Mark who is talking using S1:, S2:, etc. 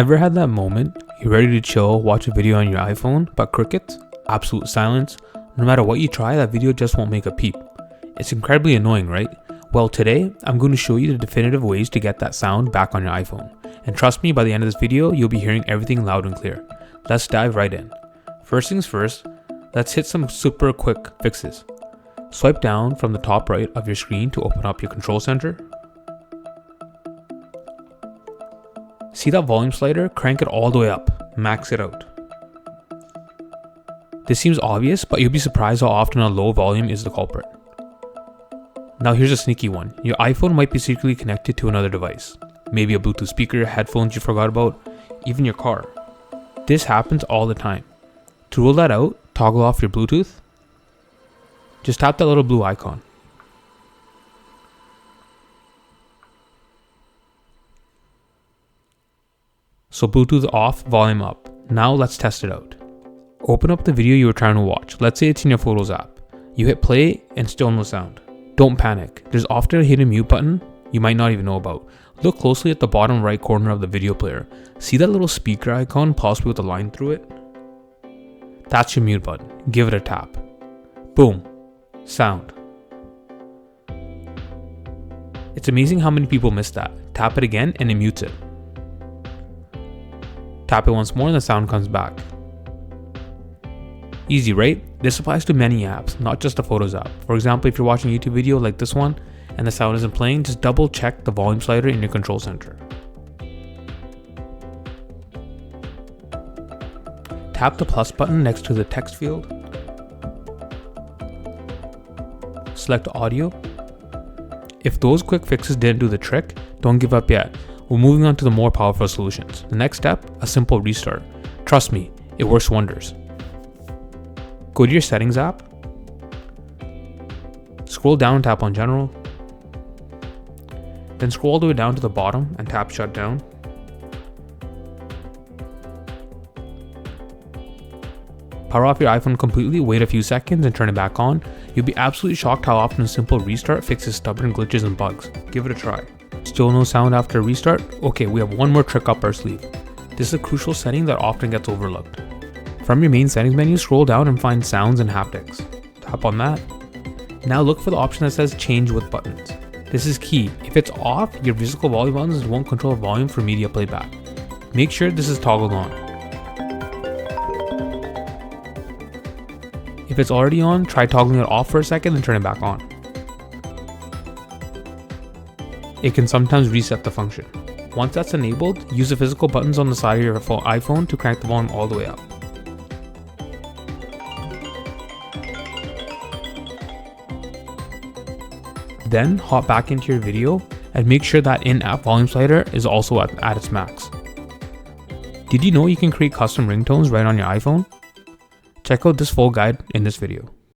S1: Ever had that moment, you're ready to chill, watch a video on your iPhone, but crickets? Absolute silence. No matter what you try, that video just won't make a peep. It's incredibly annoying, right? Well, today, I'm going to show you the definitive ways to get that sound back on your iPhone. And trust me, by the end of this video, you'll be hearing everything loud and clear. Let's dive right in. First things first, let's hit some super quick fixes. Swipe down from the top right of your screen to open up your control center. See that volume slider? Crank it all the way up. Max it out. This seems obvious, but you'll be surprised how often a low volume is the culprit. Now here's a sneaky one. Your iPhone might be secretly connected to another device. Maybe a Bluetooth speaker, headphones you forgot about, even your car. This happens all the time. To rule that out, toggle off your Bluetooth. Just tap that little blue icon. So Bluetooth off, volume up. Now let's test it out. Open up the video you were trying to watch. Let's say it's in your Photos app. You hit play and still no sound. Don't panic. There's often a hidden mute button you might not even know about. Look closely at the bottom right corner of the video player. See that little speaker icon, possibly with a line through it? That's your mute button. Give it a tap. Boom. Sound. It's amazing how many people miss that. Tap it again and it mutes it. Tap it once more and the sound comes back. Easy, right? This applies to many apps, not just the Photos app. For example, if you're watching a YouTube video like this one and the sound isn't playing, just double check the volume slider in your control center. Tap the plus button next to the text field. Select audio. If those quick fixes didn't do the trick, don't give up yet. We're moving on to the more powerful solutions. The next step, a simple restart. Trust me, it works wonders. Go to your settings app. Scroll down and tap on general. Then scroll all the way down to the bottom and tap shutdown. Power off your iPhone completely, wait a few seconds and turn it back on. You'll be absolutely shocked how often a simple restart fixes stubborn glitches and bugs. Give it a try. Still no sound after a restart? Okay, we have one more trick up our sleeve. This is a crucial setting that often gets overlooked. From your main settings menu, scroll down and find Sounds and Haptics. Tap on that. Now look for the option that says Change with Buttons. This is key. If it's off, your physical volume buttons won't control volume for media playback. Make sure this is toggled on. If it's already on, try toggling it off for a second and turn it back on. It can sometimes reset the function. Once that's enabled, use the physical buttons on the side of your iPhone to crank the volume all the way up. Then hop back into your video and make sure that in-app volume slider is also at its max. Did you know you can create custom ringtones right on your iPhone? Check out this full guide in this video.